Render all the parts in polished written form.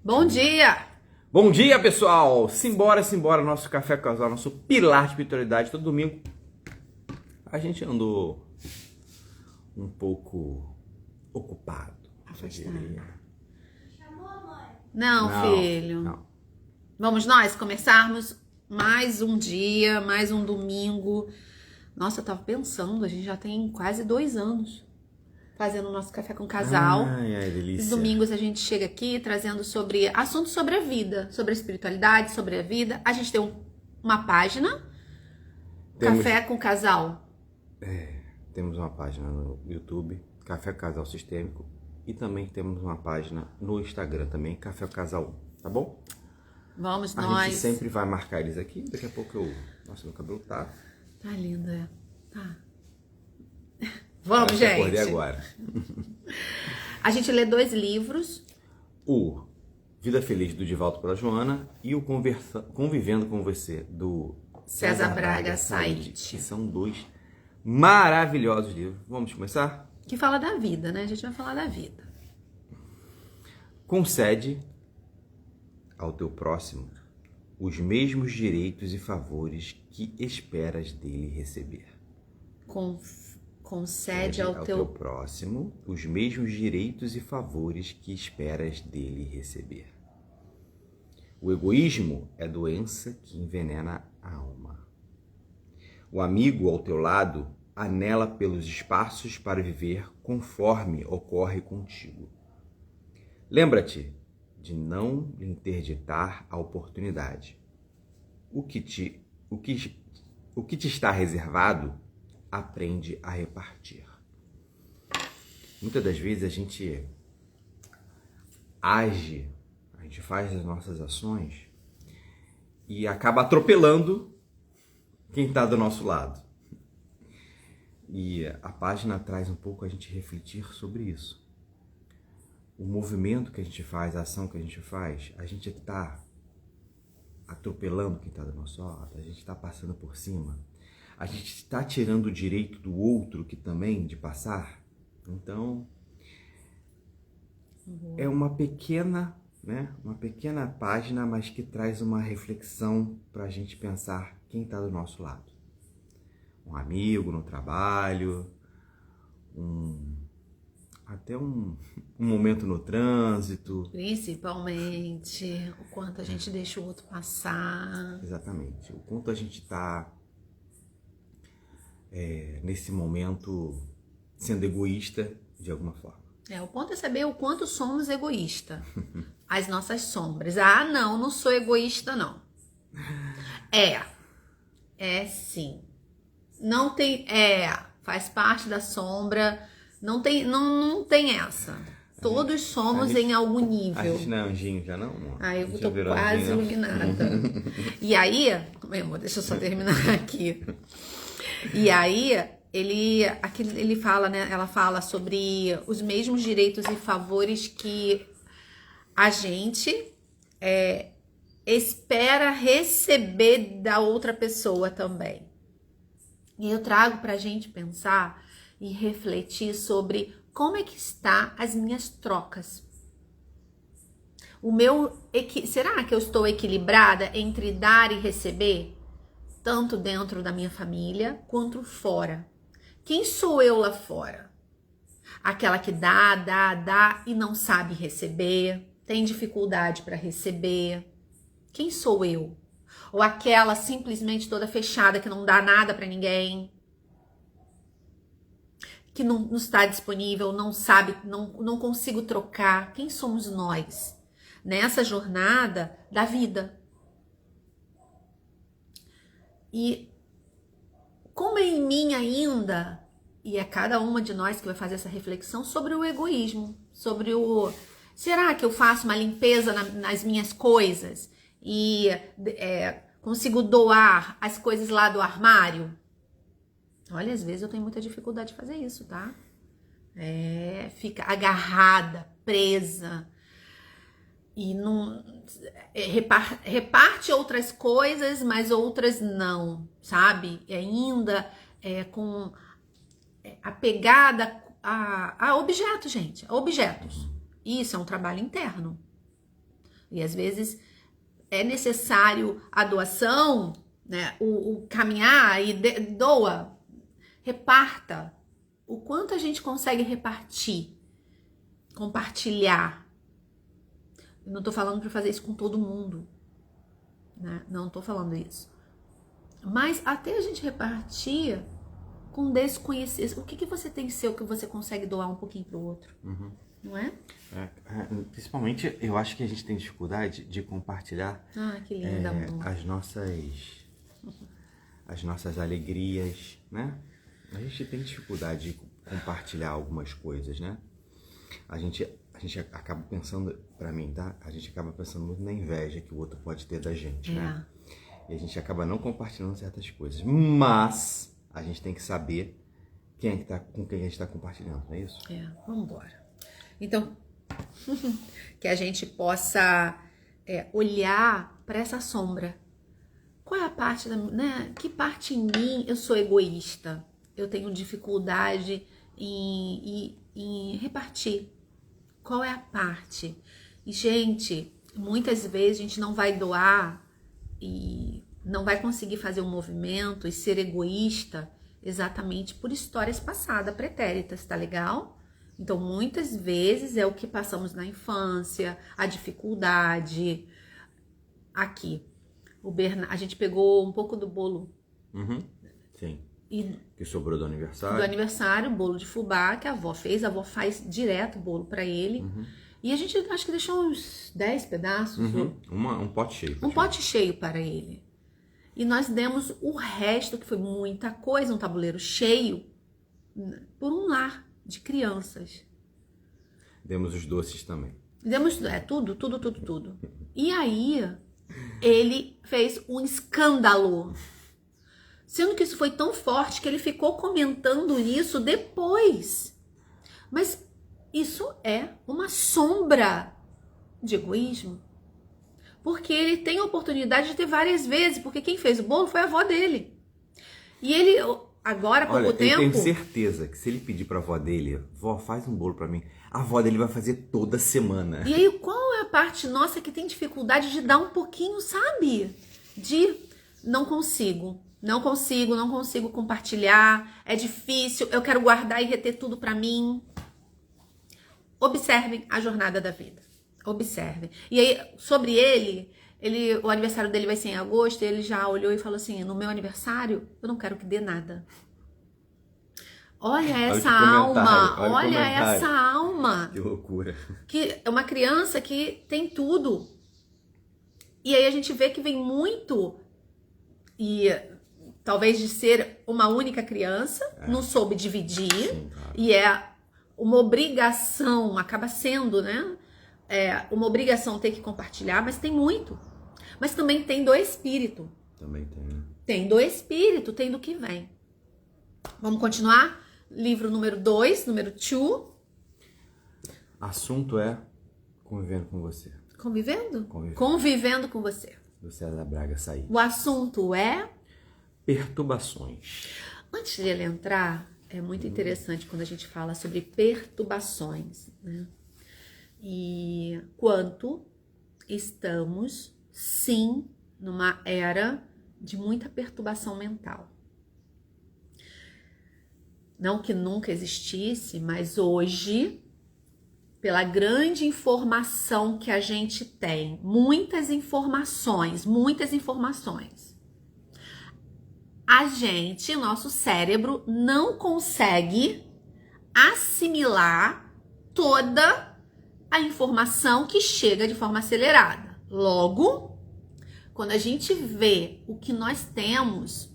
Bom dia! Bom dia, pessoal! Simbora, nosso Café Casal, nosso pilar de espiritualidade. Todo domingo a gente andou um pouco ocupado. Não, filho. Não. Vamos nós começarmos mais um dia, mais um domingo. Nossa, eu tava pensando, a gente já tem quase 2 anos fazendo o nosso Café com Casal. Ai, delícia. Os domingos a gente chega aqui trazendo assuntos sobre a vida, sobre a espiritualidade, sobre a vida. A gente tem uma página, Café com Casal. Temos uma página no YouTube, Café Casal Sistêmico, e também temos uma página no Instagram também, Café Casal 1, tá bom? Vamos A nós. gente sempre vai marcar eles aqui, daqui a pouco Nossa, meu cabelo tá... Tá lindo, é. Tá. Vamos, Eu gente. acordei agora. A gente lê 2 livros. O Vida Feliz, do Divaldo pela Joana, e o Convivendo com Você, do César Braga Said. Que são 2 maravilhosos livros. Vamos começar? Que fala da vida, né? A gente vai falar da vida. Concede ao teu próximo os mesmos direitos e favores que esperas dele receber. Concede ao teu próximo os mesmos direitos e favores que esperas dele receber. O egoísmo é doença que envenena a alma. O amigo ao teu lado anela pelos espaços para viver conforme ocorre contigo. Lembra-te de não lhe interditar a oportunidade. O que te está reservado, aprende a repartir. Muitas das vezes a gente age, a gente faz as nossas ações e acaba atropelando quem está do nosso lado. E a página traz um pouco a gente refletir sobre isso. O movimento que a gente faz, a ação que a gente faz, a gente está atropelando quem está do nosso lado, a gente está passando por cima, a gente está tirando o direito do outro que também de passar. Então, é uma pequena página, mas que traz uma reflexão para a gente pensar quem está do nosso lado. Um amigo no trabalho, até um momento no trânsito. Principalmente o quanto a gente deixa o outro passar. Exatamente. O quanto a gente está, nesse momento, sendo egoísta de alguma forma. O ponto é saber o quanto somos egoístas. As nossas sombras. Ah, não sou egoísta, não. É sim. Não tem... faz parte da sombra... Não tem essa. Todos somos em algum nível. A gente não é anjinho já não? Eu tô quase iluminada. E aí, deixa eu só terminar aqui. E aí, ele fala, né? Ela fala sobre os mesmos direitos e favores que a gente espera receber da outra pessoa também. E eu trago pra gente pensar e refletir sobre como é que está as minhas trocas. Será que eu estou equilibrada entre dar e receber? Tanto dentro da minha família, quanto fora. Quem sou eu lá fora? Aquela que dá e não sabe receber, tem dificuldade para receber. Quem sou eu? Ou aquela simplesmente toda fechada que não dá nada para ninguém? Que não está disponível, não sabe, não consigo trocar. Quem somos nós nessa jornada da vida? E como é em mim ainda, e é cada uma de nós que vai fazer essa reflexão sobre o egoísmo, sobre será que eu faço uma limpeza nas minhas coisas e consigo doar as coisas lá do armário? Olha, às vezes eu tenho muita dificuldade de fazer isso, tá? Fica agarrada, presa. E não reparte outras coisas, mas outras não, sabe? E ainda com apegada a objetos, gente. A objetos. Isso é um trabalho interno. E às vezes é necessário a doação, né? O caminhar e doa, reparta. O quanto a gente consegue repartir, compartilhar. Eu não tô falando para fazer isso com todo mundo, né? Não tô falando isso. Mas até a gente repartir com desconhecidos. O que você tem seu que você consegue doar um pouquinho pro outro? Não é? Principalmente, eu acho que a gente tem dificuldade de compartilhar Que lindo, amor. as nossas alegrias, né? A gente tem dificuldade de compartilhar algumas coisas, né? A gente acaba pensando, pra mim, tá? A gente acaba pensando muito na inveja que o outro pode ter da gente, né? E a gente acaba não compartilhando certas coisas. Mas a gente tem que saber com quem a gente está compartilhando, não é isso? Vamos embora. Então, que a gente possa olhar para essa sombra. Qual é a parte, né? Que parte em mim eu sou egoísta? Eu tenho dificuldade em repartir. Qual é a parte? E, gente, muitas vezes a gente não vai doar e não vai conseguir fazer um movimento e ser egoísta exatamente por histórias passadas, pretéritas, tá legal? Então, muitas vezes é o que passamos na infância, a dificuldade. Aqui, a gente pegou um pouco do bolo. Sim. Que sobrou do aniversário. Do aniversário, bolo de fubá que a avó fez. A avó faz direto o bolo pra ele. E a gente acho que deixou uns 10 pedaços. Um pote cheio. Um pote cheio para ele. E nós demos o resto, que foi muita coisa, um tabuleiro cheio, por um lar de crianças. Demos os doces também. Demos tudo. E aí, ele fez um escândalo. Sendo que isso foi tão forte que ele ficou comentando isso depois. Mas isso é uma sombra de egoísmo. Porque ele tem a oportunidade de ter várias vezes. Porque quem fez o bolo foi a avó dele. E ele, agora, há pouco tempo... eu tenho certeza que se ele pedir pra avó dele, vó, faz um bolo pra mim, a avó dele vai fazer toda semana. E aí, qual é a parte nossa que tem dificuldade de dar um pouquinho, sabe? Não consigo compartilhar, é difícil, eu quero guardar e reter tudo pra mim. Observem a jornada da vida. Observem. E aí, sobre o aniversário dele vai ser em agosto, e ele já olhou e falou assim, no meu aniversário, eu não quero que dê nada. Olha essa alma, olha essa alma. Que loucura. Que é uma criança que tem tudo. E aí a gente vê que vem muito, e talvez de ser uma única criança, não soube dividir, Sim, claro. E é uma obrigação, acaba sendo, né? Uma obrigação ter que compartilhar, mas tem muito. Mas também tem do espírito. Também tem. Tem do espírito, tem do que vem. Vamos continuar? Livro número 2, número 2. Assunto é convivendo com você. Convivendo? Convivendo com você. Do César Braga Said. O assunto é... perturbações. Antes de ele entrar, é muito interessante quando a gente fala sobre perturbações, né? E quanto estamos, sim, numa era de muita perturbação mental. Não que nunca existisse, mas hoje, pela grande informação que a gente tem, muitas informações, nosso cérebro não consegue assimilar toda a informação que chega de forma acelerada. Logo, quando a gente vê o que nós temos,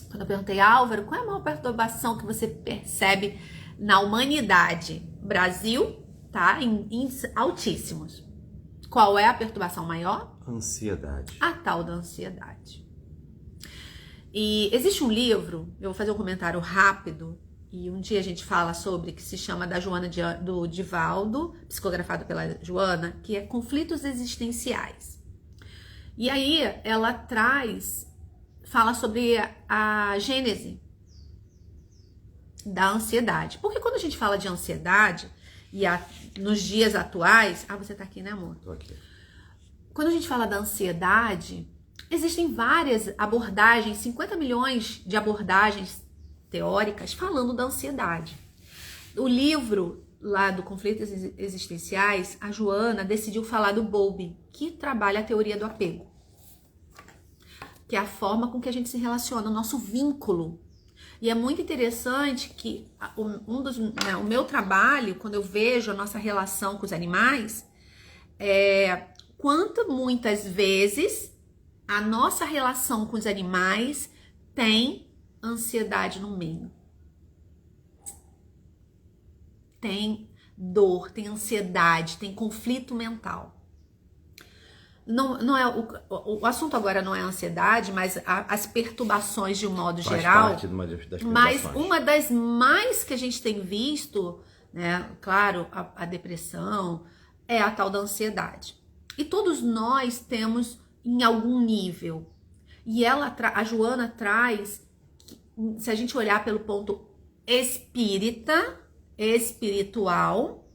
quando eu perguntei, Álvaro, qual é a maior perturbação que você percebe na humanidade? Brasil tá em índices altíssimos. Qual é a perturbação maior? Ansiedade. A tal da ansiedade. E existe um livro, eu vou fazer um comentário rápido, e um dia a gente fala sobre, que se chama da Joana do Divaldo, psicografado pela Joana, que é Conflitos Existenciais. E aí ela fala sobre a gênese da ansiedade. Porque quando a gente fala de ansiedade, nos dias atuais... Ah, você tá aqui, né, amor? Tô aqui. quando a gente fala da ansiedade, existem várias abordagens, 50 milhões de abordagens teóricas falando da ansiedade. O livro lá do Conflitos Existenciais, a Joana decidiu falar do Bowlby, que trabalha a teoria do apego, que é a forma com que a gente se relaciona, o nosso vínculo. E é muito interessante que o meu trabalho, quando eu vejo a nossa relação com os animais, quanto muitas vezes a nossa relação com os animais tem ansiedade no meio. Tem dor, tem ansiedade, tem conflito mental. Não é o assunto agora não é a ansiedade, mas as perturbações de um modo geral. Faz parte das perturbações. Mas uma das mais que a gente tem visto, né, claro, a depressão, é a tal da ansiedade. E todos nós temos em algum nível. E a Joana traz, se a gente olhar pelo ponto espiritual,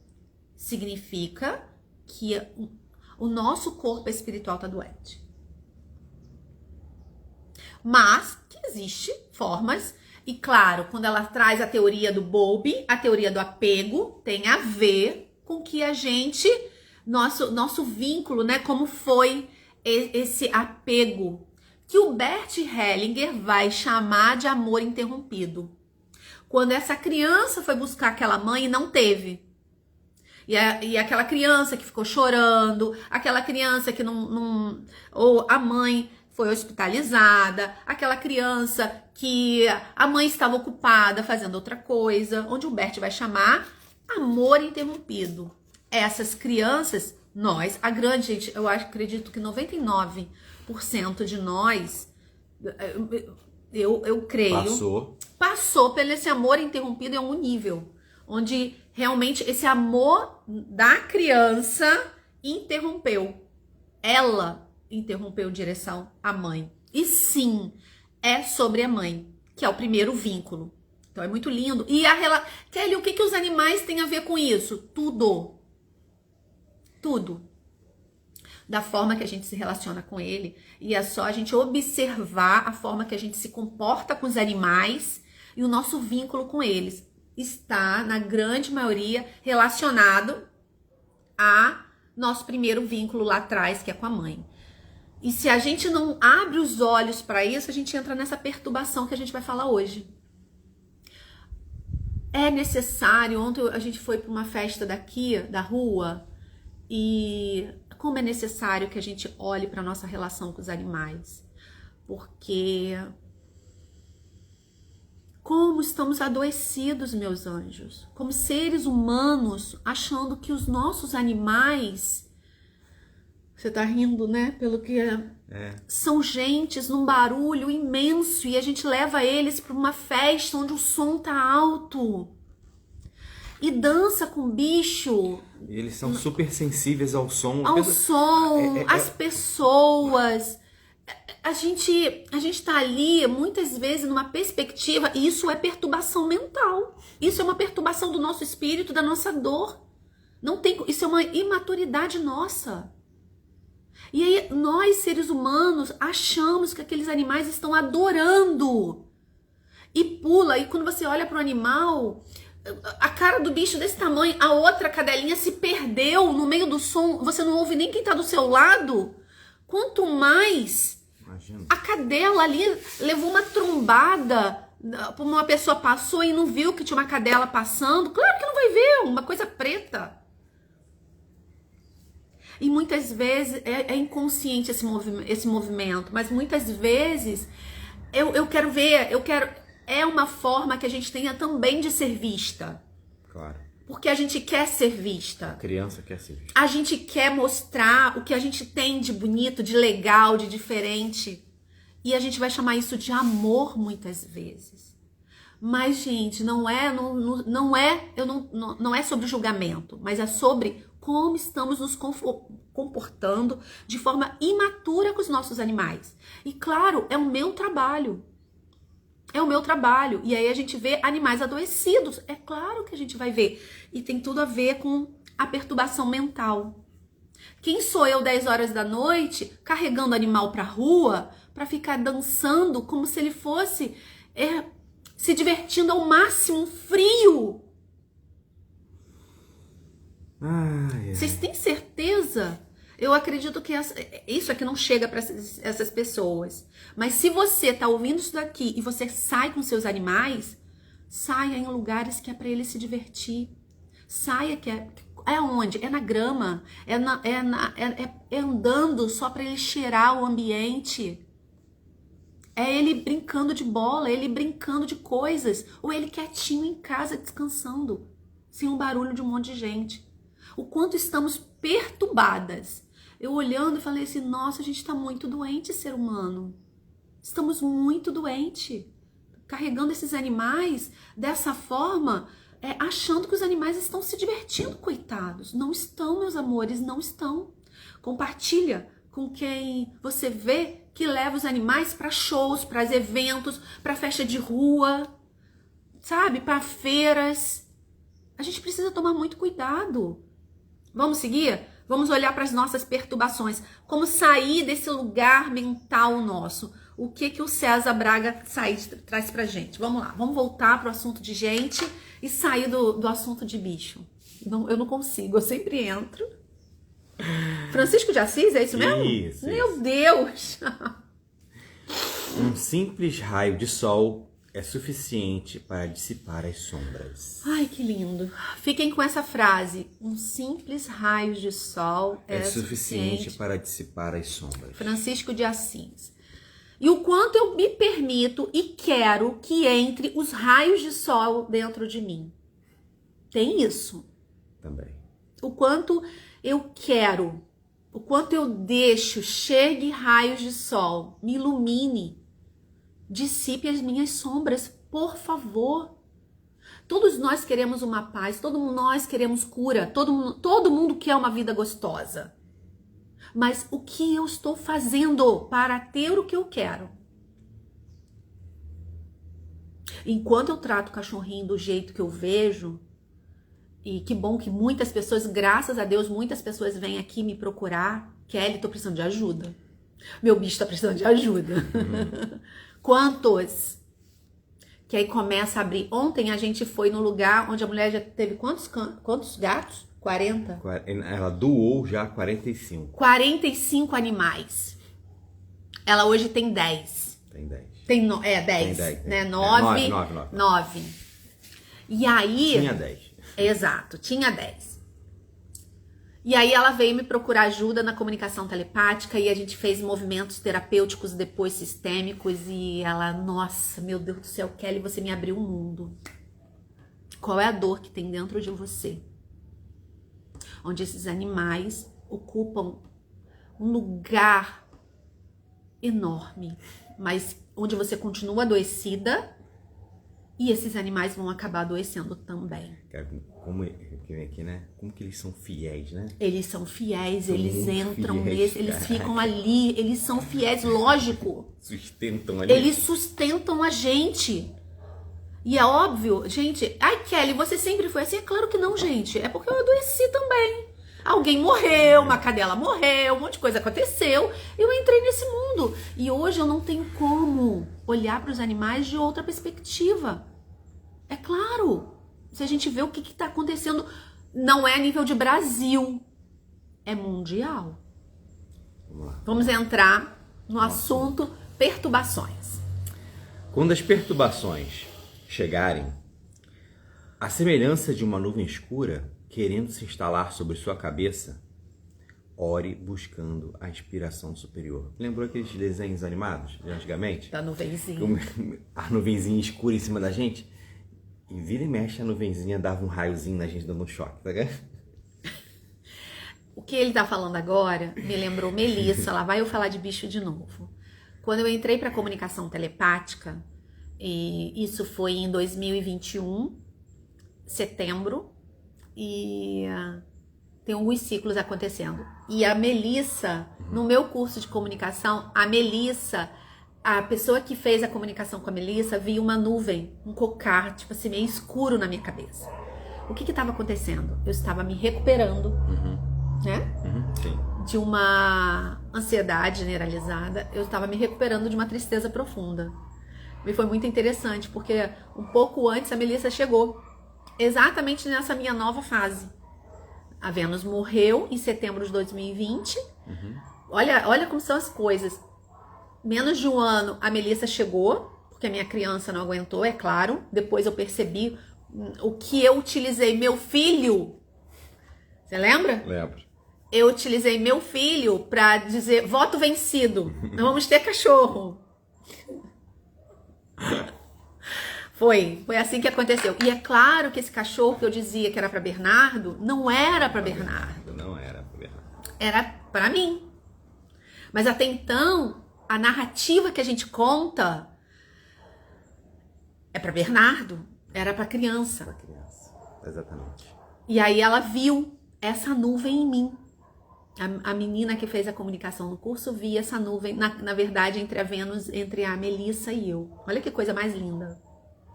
significa que o nosso corpo espiritual está doente. Mas que existe formas, e claro, quando ela traz a teoria do Bowlby, a teoria do apego, tem a ver com que a gente, nosso vínculo, né, como foi esse apego, que o Bert Hellinger vai chamar de amor interrompido. Quando essa criança foi buscar aquela mãe e não teve. E aquela criança que ficou chorando, aquela criança que ou a mãe foi hospitalizada, aquela criança que a mãe estava ocupada fazendo outra coisa, onde o Bert vai chamar amor interrompido. Essas crianças, nós, a grande gente, eu acredito que 99% de nós, eu creio, passou pelo esse amor interrompido em algum nível, onde realmente esse amor da criança interrompeu. Ela interrompeu em direção à mãe. E sim, é sobre a mãe, que é o primeiro vínculo. Então é muito lindo. E Kelly, o que os animais têm a ver com isso? Tudo. Tudo. Da forma que a gente se relaciona com ele. E é só a gente observar a forma que a gente se comporta com os animais e o nosso vínculo com eles está, na grande maioria, relacionado a nosso primeiro vínculo lá atrás, que é com a mãe. E se a gente não abre os olhos para isso, a gente entra nessa perturbação que a gente vai falar hoje. É necessário, ontem a gente foi para uma festa daqui, da rua, e como é necessário que a gente olhe para a nossa relação com os animais. Porque como estamos adoecidos, meus anjos, como seres humanos, achando que os nossos animais, você tá rindo, né? Pelo que são gentes num barulho imenso e a gente leva eles para uma festa onde o som tá alto e dança com o bicho. E eles são super sensíveis ao som. Às pessoas. A gente tá ali, muitas vezes, numa perspectiva, e isso é perturbação mental. Isso é uma perturbação do nosso espírito, da nossa dor. Isso é uma imaturidade nossa. E aí, nós, seres humanos, achamos que aqueles animais estão adorando. E pula, e quando você olha para o animal, a cara do bicho desse tamanho, a outra cadelinha se perdeu no meio do som, você não ouve nem quem tá do seu lado. Quanto mais, imagina, a cadela ali levou uma trombada, uma pessoa passou e não viu que tinha uma cadela passando, claro que não vai ver, uma coisa preta. E muitas vezes é inconsciente esse movimento, mas muitas vezes eu quero ver, é uma forma que a gente tenha também de ser vista. Claro. Porque a gente quer ser vista. A criança quer ser vista. A gente quer mostrar o que a gente tem de bonito, de legal, de diferente. E a gente vai chamar isso de amor muitas vezes. Mas, gente, não é sobre julgamento, mas é sobre como estamos nos comportando de forma imatura com os nossos animais. E, claro, é o meu trabalho. É o meu trabalho. E aí a gente vê animais adoecidos. É claro que a gente vai ver. E tem tudo a ver com a perturbação mental. Quem sou eu 10 horas da noite carregando animal pra rua pra ficar dançando como se ele fosse se divertindo ao máximo, frio? Vocês têm certeza? Eu acredito que isso aqui não chega para essas pessoas. Mas se você tá ouvindo isso daqui e você sai com seus animais, saia em lugares que é para ele se divertir. Saia que é onde? É na grama, é andando só para ele cheirar o ambiente. É ele brincando de bola, é ele brincando de coisas, ou ele quietinho em casa descansando, sem o barulho de um monte de gente. O quanto estamos perturbadas. Eu olhando e falei assim, nossa, a gente está muito doente, ser humano. Estamos muito doentes. Carregando esses animais dessa forma, achando que os animais estão se divertindo, coitados. Não estão, meus amores, não estão. Compartilha com quem você vê que leva os animais para shows, para eventos, para festa de rua, sabe? Para feiras. A gente precisa tomar muito cuidado. Vamos seguir? Vamos olhar para as nossas perturbações. Como sair desse lugar mental nosso. O que o César Braga traz pra gente? Vamos lá, vamos voltar pro assunto de gente e sair do assunto de bicho. Não, eu não consigo, eu sempre entro. Francisco de Assis, é isso mesmo? Isso. Meu Deus! Um simples raio de sol é suficiente para dissipar as sombras. Ai, que lindo. Fiquem com essa frase. Um simples raio de sol é suficiente para dissipar as sombras. Francisco de Assis. E o quanto eu me permito e quero que entre os raios de sol dentro de mim. Tem isso. Também. O quanto eu quero, o quanto eu deixo, chegue raios de sol, me ilumine, dissipe as minhas sombras, por favor. Todos nós queremos uma paz, todos nós queremos cura, todo mundo quer uma vida gostosa. Mas o que eu estou fazendo para ter o que eu quero? Enquanto eu trato o cachorrinho do jeito que eu vejo, e que bom que muitas pessoas, graças a Deus, muitas pessoas vêm aqui me procurar. Kelly, tô precisando de ajuda. Meu bicho tá precisando de ajuda. Quantos? Que aí começa a abrir. Ontem a gente foi no lugar onde a mulher já teve quantos gatos? 40? Ela doou já 45. 45 animais. Ela hoje tem 10. Tem 10. 10. Tem 10, né? 9. E aí... Tinha 10. Exato, tinha 10. E aí ela veio me procurar ajuda na comunicação telepática e a gente fez movimentos terapêuticos depois sistêmicos e ela, nossa, meu Deus do céu, Kelly, você me abriu um mundo. Qual é a dor que tem dentro de você? Onde esses animais ocupam um lugar enorme, mas onde você continua adoecida e esses animais vão acabar adoecendo também. Como aqui, né? Como que eles são fiéis, né? Eles são fiéis, São eles entram fiéis, nesse, eles ficam ali, eles são fiéis, lógico. Sustentam ali. Eles sustentam a gente. E é óbvio, gente, ai Kelly, você sempre foi assim? É claro que não, gente. É porque eu adoeci também. Alguém morreu, uma cadela morreu, um monte de coisa aconteceu. Eu entrei nesse mundo. E hoje eu não tenho como olhar para os animais de outra perspectiva. É claro. Se a gente vê o que está acontecendo, não é a nível de Brasil. É mundial. Vamos lá. Vamos entrar no assunto perturbações. Quando as perturbações chegarem, a semelhança de uma nuvem escura querendo se instalar sobre sua cabeça, ore buscando a inspiração superior. Lembrou aqueles desenhos animados de antigamente? Da nuvenzinha. A nuvenzinha escura em cima da gente. E vira e mexe a nuvenzinha dava um raiozinho na gente dando um choque, tá ligado? O que ele tá falando agora me lembrou Melissa, lá vai eu falar de bicho de novo. Quando eu entrei para comunicação telepática, e isso foi em 2021, setembro, e tem alguns ciclos acontecendo. E a Melissa, no meu curso de comunicação, a Melissa, a pessoa que fez a comunicação com a Melissa, viu uma nuvem, um cocar, tipo assim, meio escuro na minha cabeça. O que estava acontecendo? Eu estava me recuperando né? Sim. De uma ansiedade generalizada, eu estava me recuperando de uma tristeza profunda. E foi muito interessante, porque um pouco antes a Melissa chegou, exatamente nessa minha nova fase. A Vênus morreu em setembro de 2020. Olha como são as coisas. Menos de um ano a Melissa chegou, porque a minha criança não aguentou, é claro. Depois eu percebi o que eu utilizei. Meu filho, você lembra? Lembro. Eu utilizei meu filho para dizer voto vencido, não vamos ter cachorro. Foi assim que aconteceu. E é claro que esse cachorro que eu dizia que era para Bernardo, não era para Bernardo. Não era para Bernardo. Era para mim. Mas até então, a narrativa que a gente conta é para Bernardo, era para criança. Para criança, exatamente. E aí ela viu essa nuvem em mim. A menina que fez a comunicação no curso via essa nuvem, na verdade, entre a Vênus, entre a Melissa e eu. Olha que coisa mais linda.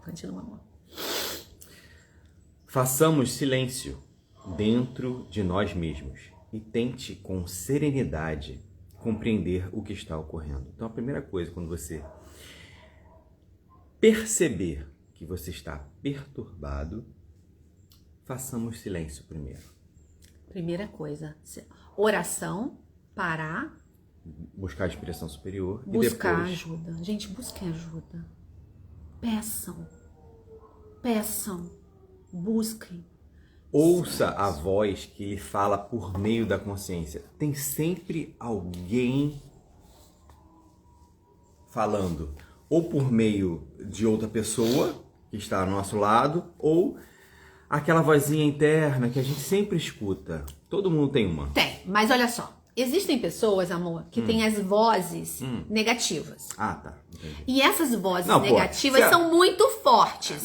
Continua, amor. Façamos silêncio dentro de nós mesmos e tente com serenidade compreender o que está ocorrendo. Então, a primeira coisa, quando você perceber que você está perturbado, façamos silêncio primeiro. Primeira coisa, oração, parar. Buscar a inspiração superior Buscar e depois... ajuda. Gente, busquem ajuda. Peçam. Busquem. Ouça a voz que lhe fala por meio da consciência. Tem sempre alguém falando, ou por meio de outra pessoa que está ao nosso lado, ou aquela vozinha interna que a gente sempre escuta. Todo mundo tem uma. Tem, mas olha só. Existem pessoas, amor, que têm as vozes negativas. Ah, tá. Entendi. E essas vozes Não, negativas são muito fortes.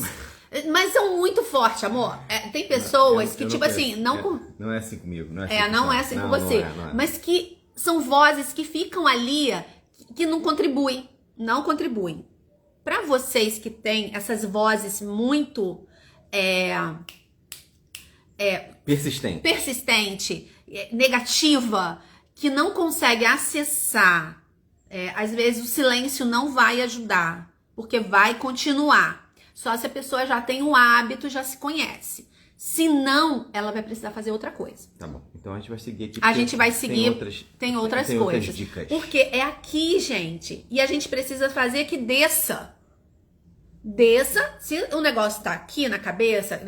Mas são muito fortes, amor. Tem pessoas que, tipo assim, não... Não é assim comigo. Não é assim com você. Não é. Mas que são vozes que ficam ali, que não contribuem. Não contribuem. Para vocês que têm essas vozes muito... persistente, negativa, que não consegue acessar, às vezes o silêncio não vai ajudar, porque vai continuar. Só se a pessoa já tem um hábito, já se conhece. Se não, ela vai precisar fazer outra coisa. Tá bom. Então a gente vai seguir aqui. A gente vai seguir. Tem outras coisas. Outras dicas. Porque é aqui, gente. E a gente precisa fazer que desça. Desça. Se o negócio tá aqui na cabeça,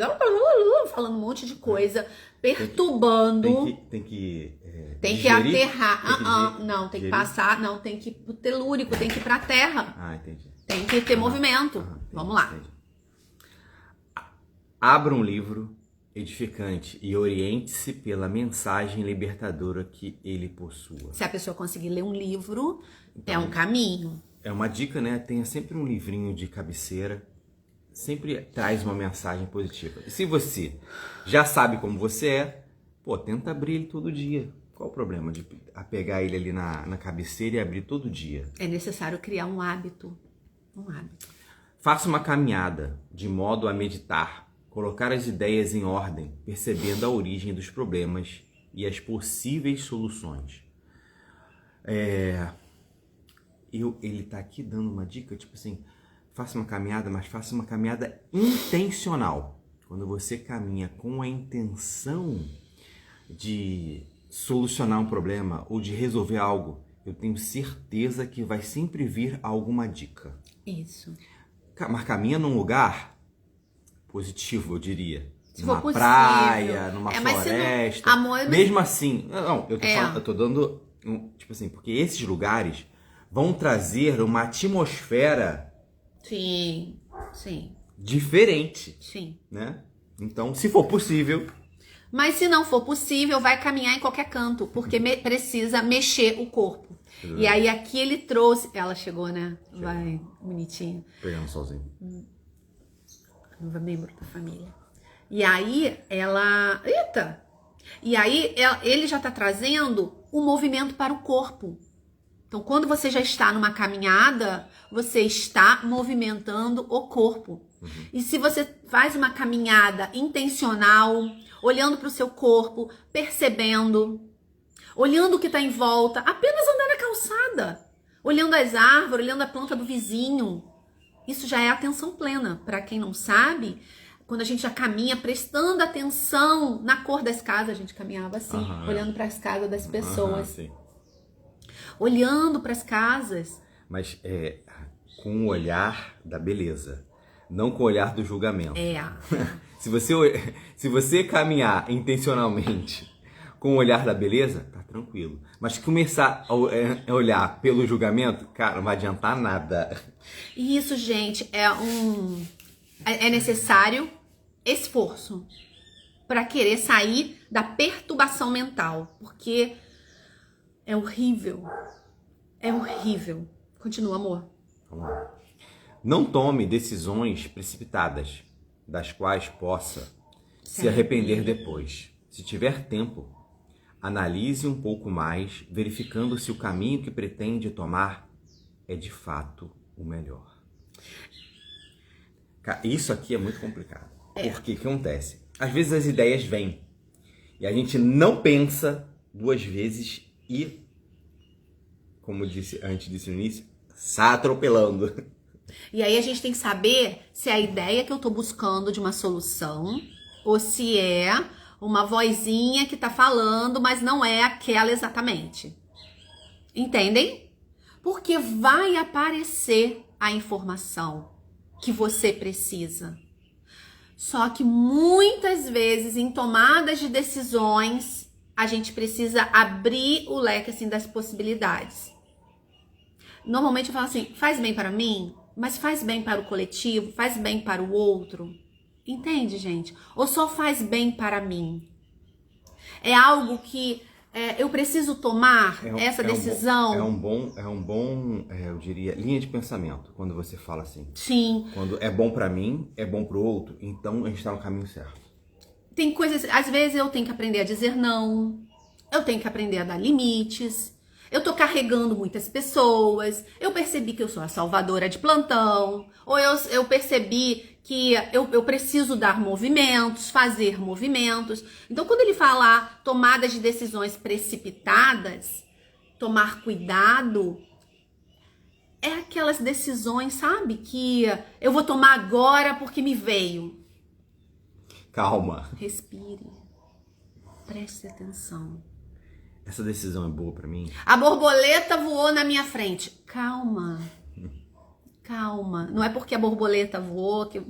falando um monte de coisa, perturbando. Tem que aterrar. Não, tem que passar. Não, tem que ir pro telúrico, tem que ir pra terra. Ah, entendi. Tem que ter movimento. Entendi, Vamos lá. Entendi. Abra um livro edificante e oriente-se pela mensagem libertadora que ele possua. Se a pessoa conseguir ler um livro, Então, é um caminho. É uma dica, né? Tenha sempre um livrinho de cabeceira. Sempre traz uma mensagem positiva. E se você já sabe como você é, tenta abrir ele todo dia. Qual o problema de pegar ele ali na cabeceira e abrir todo dia? É necessário criar um hábito. Faça uma caminhada de modo a meditar. Colocar as ideias em ordem, percebendo a origem dos problemas e as possíveis soluções. Ele tá aqui dando uma dica, tipo assim, faça uma caminhada, mas faça uma caminhada intencional. Quando você caminha com a intenção de solucionar um problema ou de resolver algo, eu tenho certeza que vai sempre vir alguma dica. Isso. Mas caminha num lugar positivo, eu diria. Se numa for possível. Praia, numa Mas floresta. não... Amor, mesmo assim, eu tô dando, tipo assim, porque esses lugares vão trazer uma atmosfera Sim. diferente. Sim. Né? Então, se for possível... Mas se não for possível, vai caminhar em qualquer canto, porque precisa mexer o corpo. E aí aqui ele trouxe... Ela chegou, né? Chegou. Vai, bonitinha. Pegando sozinho. Nova membro da família. E aí ela... Eita! E aí ele já tá trazendo o movimento para o corpo. Então, quando você já está numa caminhada, você está movimentando o corpo. E se você faz uma caminhada intencional, olhando para o seu corpo, percebendo, olhando o que está em volta, apenas andar na calçada, olhando as árvores, olhando a planta do vizinho. Isso já é atenção plena. Para quem não sabe, quando a gente já caminha prestando atenção na cor das casas, a gente caminhava assim, olhando para as casas das pessoas, olhando para as casas. Mas com o olhar da beleza, não com o olhar do julgamento. Se você caminhar intencionalmente com o olhar da beleza, tá tranquilo. Mas começar a olhar pelo julgamento, cara, não vai adiantar nada. E isso, gente, é necessário esforço para querer sair da perturbação mental, porque é horrível. É horrível. Continua, amor. Vamos lá. Não tome decisões precipitadas, das quais possa se arrepender depois. Se tiver tempo, analise um pouco mais, verificando se o caminho que pretende tomar é de fato o melhor. Isso aqui é muito complicado. Porque o que acontece? Às vezes as ideias vêm e a gente não pensa duas vezes e, como antes disse no início, sai atropelando. E aí a gente tem que saber se é a ideia que eu tô buscando de uma solução ou se é uma vozinha que tá falando, mas não é aquela exatamente. Entendem? Porque vai aparecer a informação que você precisa. Só que muitas vezes em tomadas de decisões, a gente precisa abrir o leque assim das possibilidades. Normalmente eu falo assim, faz bem para mim, mas faz bem para o coletivo, faz bem para o outro. Entende, gente? Ou só faz bem para mim? É algo que eu preciso tomar essa decisão? É um bom, eu diria, linha de pensamento, quando você fala assim. Sim. Quando é bom pra mim, é bom pro outro, então a gente tá no caminho certo. Tem coisas, às vezes eu tenho que aprender a dizer não, eu tenho que aprender a dar limites, eu tô carregando muitas pessoas, eu percebi que eu sou a salvadora de plantão, ou eu percebi que eu preciso dar movimentos, fazer movimentos. Então, quando ele fala tomadas de decisões precipitadas, tomar cuidado, é aquelas decisões, sabe, que eu vou tomar agora porque me veio. Calma. Respire. Preste atenção. Essa decisão é boa pra mim? A borboleta voou na minha frente. Calma. Calma. Não é porque a borboleta voou que...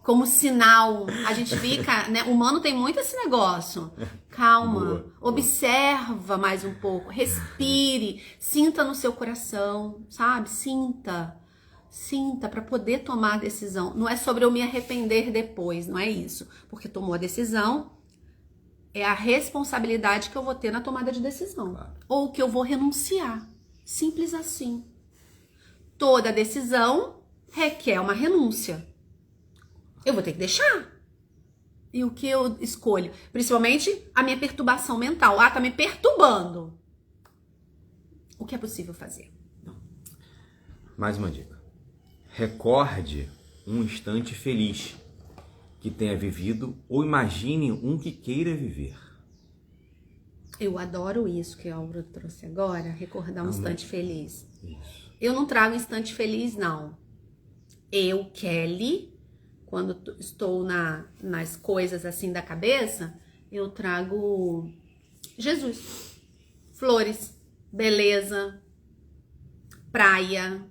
Como sinal, a gente fica, né? O humano tem muito esse negócio. Calma. Boa. Observa mais um pouco. Respire. Sinta no seu coração, sabe? Sinta. Sinta para poder tomar a decisão. Não é sobre eu me arrepender depois, não é isso. Porque tomou a decisão, é a responsabilidade que eu vou ter na tomada de decisão. Claro. Ou que eu vou renunciar. Simples assim. Toda decisão requer uma renúncia. Eu vou ter que deixar. E o que eu escolho? Principalmente a minha perturbação mental. Tá me perturbando. O que é possível fazer? Mais uma dica. Recorde um instante feliz que tenha vivido ou imagine um que queira viver. Eu adoro isso que a Aura trouxe agora, recordar um instante feliz. Isso. Eu não trago instante feliz, não. Eu, Kelly, quando estou nas coisas assim da cabeça, eu trago Jesus, flores, beleza, praia.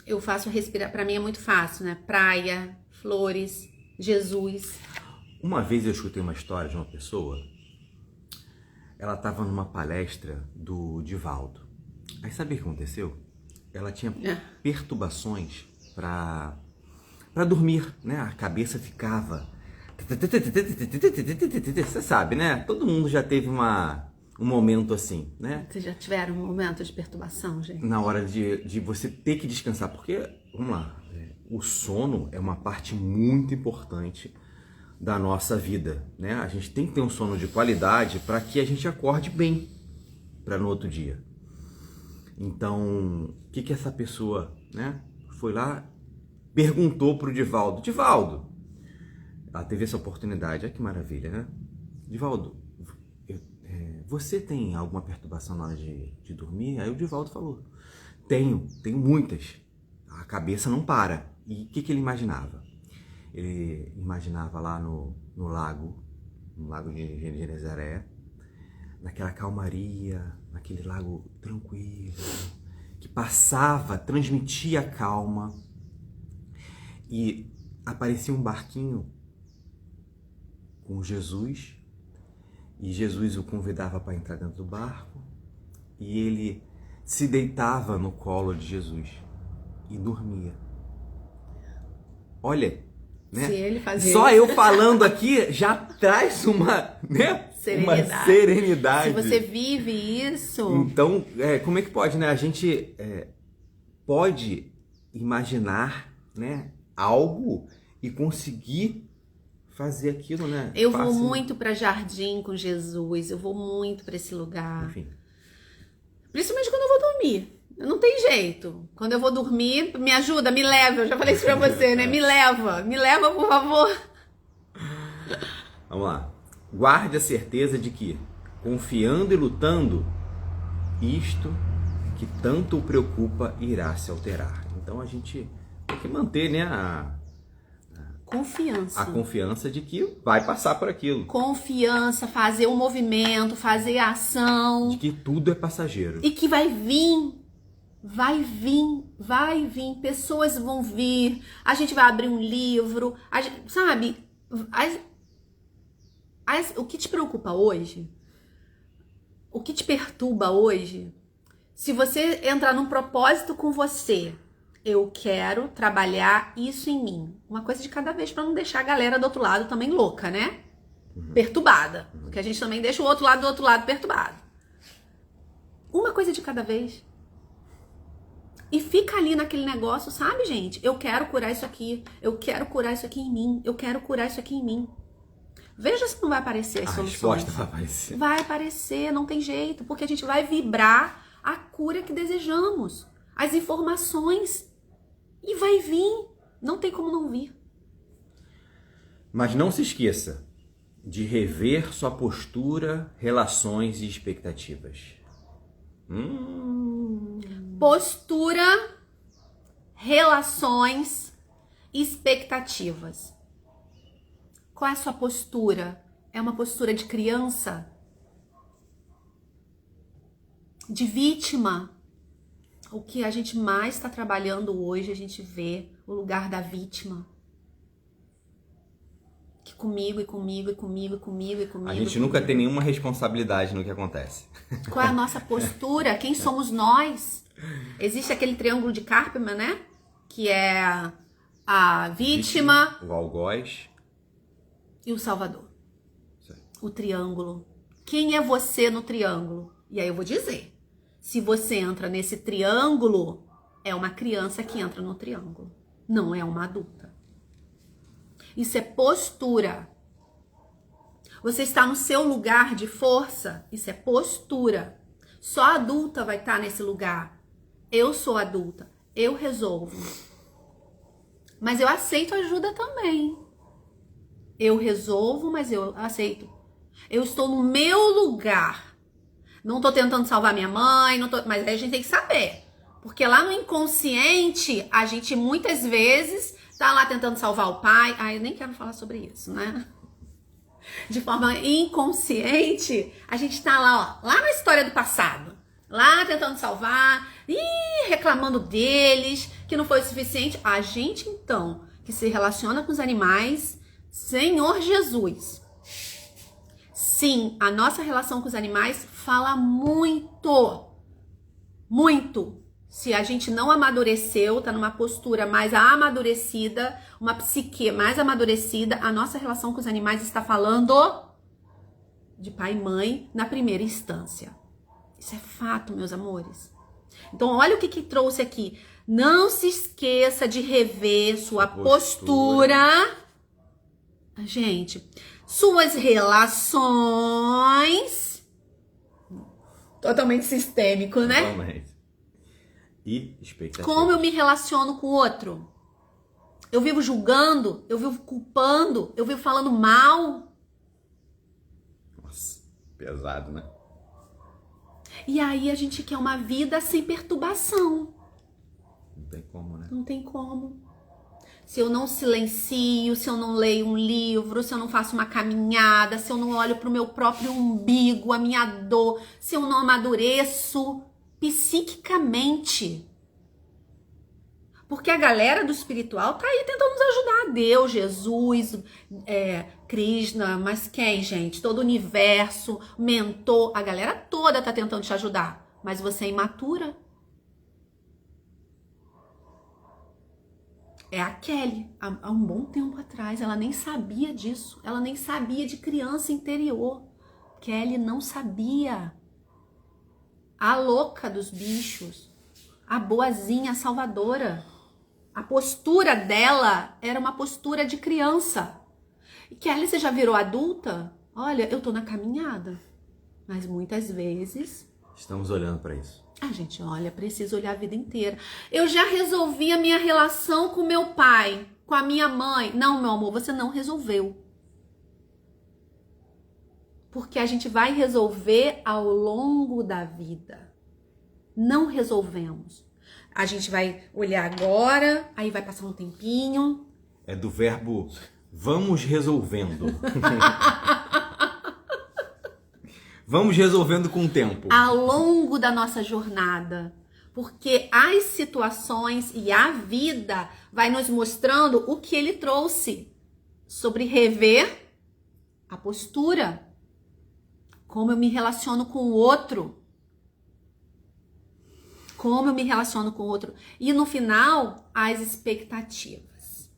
Eu faço respirar, pra mim é muito fácil, né? Praia, flores, Jesus. Uma vez eu escutei uma história de uma pessoa, ela estava numa palestra do Divaldo. Aí sabe o que aconteceu? Ela tinha perturbações para dormir, né? A cabeça ficava... Você sabe, né? Todo mundo já teve um momento assim, né? Vocês já tiveram um momento de perturbação, gente? Na hora de você ter que descansar. Porque, vamos lá, o sono é uma parte muito importante da nossa vida, né? A gente tem que ter um sono de qualidade para que a gente acorde bem para no outro dia. Então, o que essa pessoa, né, foi lá, perguntou pro Divaldo: Divaldo, ela teve essa oportunidade. Olha que maravilha, né? Divaldo, você tem alguma perturbação na hora de dormir? Aí o Divaldo falou, tenho muitas. A cabeça não para. E o que ele imaginava? Ele imaginava lá no lago de Genezaré, naquela calmaria, naquele lago tranquilo, que passava, transmitia calma, e aparecia um barquinho com Jesus, e Jesus o convidava para entrar dentro do barco, e ele se deitava no colo de Jesus e dormia. Olha, né? Se ele fazia só isso. eu falando aqui já traz uma, né? Serenidade. Uma serenidade. Se você vive isso... Então, como é que pode, né? A gente pode imaginar, né, algo e conseguir fazer aquilo, né? Eu vou muito para jardim com Jesus, eu vou muito para esse lugar. Enfim. Principalmente quando eu vou dormir. Não tem jeito. Quando eu vou dormir, me ajuda, me leva. Eu já falei isso pra você, né? Me leva, por favor. Vamos lá. Guarde a certeza de que, confiando e lutando, isto que tanto o preocupa irá se alterar. Então a gente tem que manter, né, a confiança de que vai passar por aquilo. Confiança, fazer um movimento, fazer a ação. De que tudo é passageiro. E que vai vir. Pessoas vão vir. A gente vai abrir um livro. Sabe? O que te preocupa hoje? O que te perturba hoje? Se você entrar num propósito com você, eu quero trabalhar isso em mim. Uma coisa de cada vez, para não deixar a galera do outro lado também louca, né? Perturbada. Porque a gente também deixa o outro lado perturbado. Uma coisa de cada vez. E fica ali naquele negócio, sabe, gente? Eu quero curar isso aqui. Eu quero curar isso aqui em mim. Eu quero curar isso aqui em mim. Veja se não vai aparecer as soluções. A resposta vai aparecer. Vai aparecer, não tem jeito. Porque a gente vai vibrar a cura que desejamos. As informações. E vai vir. Não tem como não vir. Mas não se esqueça de rever sua postura, relações e expectativas. Postura, relações, expectativas. Qual é a sua postura? É uma postura de criança? De vítima? O que a gente mais está trabalhando hoje, a gente vê o lugar da vítima. Que comigo. A gente nunca tem nenhuma responsabilidade no que acontece. Qual é a nossa postura? Quem somos nós? Existe aquele triângulo de Karpman, né? Que é a vítima, o algoz e o salvador. Certo. O triângulo. Quem é você no triângulo? E aí eu vou dizer. Se você entra nesse triângulo, é uma criança que entra no triângulo. Não é uma adulta. Isso é postura. Você está no seu lugar de força. Isso é postura. Só a adulta vai estar nesse lugar. Eu sou adulta. Eu resolvo. Mas eu aceito ajuda também. Eu resolvo, mas eu aceito. Eu estou no meu lugar. Não estou tentando salvar minha mãe, mas aí a gente tem que saber. Porque lá no inconsciente, a gente muitas vezes tá lá tentando salvar o pai. Eu nem quero falar sobre isso, né? De forma inconsciente, a gente tá lá, lá na história do passado. Lá tentando salvar, reclamando deles, que não foi o suficiente. A gente, então, que se relaciona com os animais, Senhor Jesus. Sim, a nossa relação com os animais fala muito. Muito. Se a gente não amadureceu, tá numa postura mais amadurecida, uma psique mais amadurecida, a nossa relação com os animais está falando de pai e mãe na primeira instância. Isso é fato, meus amores. Então, olha o que trouxe aqui. Não se esqueça de rever sua postura. Gente, suas relações. Totalmente sistêmico, né? Totalmente. E expectativa. Como eu me relaciono com o outro? Eu vivo julgando, eu vivo culpando, eu vivo falando mal. Nossa, pesado, né? E aí a gente quer uma vida sem perturbação. Não tem como, né? Não tem como. Se eu não silencio, se eu não leio um livro, se eu não faço uma caminhada, se eu não olho para o meu próprio umbigo, a minha dor, se eu não amadureço psiquicamente. Porque a galera do espiritual tá aí tentando nos ajudar. Deus, Jesus, Krishna, mas quem, gente? Todo o universo, mentor, a galera toda tá tentando te ajudar. Mas você é imatura. É a Kelly, há um bom tempo atrás, ela nem sabia disso. Ela nem sabia de criança interior. Kelly não sabia. A louca dos bichos. A boazinha, a salvadora. A postura dela era uma postura de criança. E Kelly, você já virou adulta? Olha, eu tô na caminhada. Mas muitas vezes... Estamos olhando para isso. A gente olha, precisa olhar a vida inteira. Eu já resolvi a minha relação com meu pai, com a minha mãe. Não, meu amor, você não resolveu. Porque a gente vai resolver ao longo da vida. Não resolvemos. A gente vai olhar agora, aí vai passar um tempinho. É do verbo vamos resolvendo. Vamos resolvendo com o tempo. Ao longo da nossa jornada. Porque as situações e a vida vai nos mostrando o que ele trouxe sobre rever a postura. Como eu me relaciono com o outro. Como eu me relaciono com o outro. E no final, as expectativas.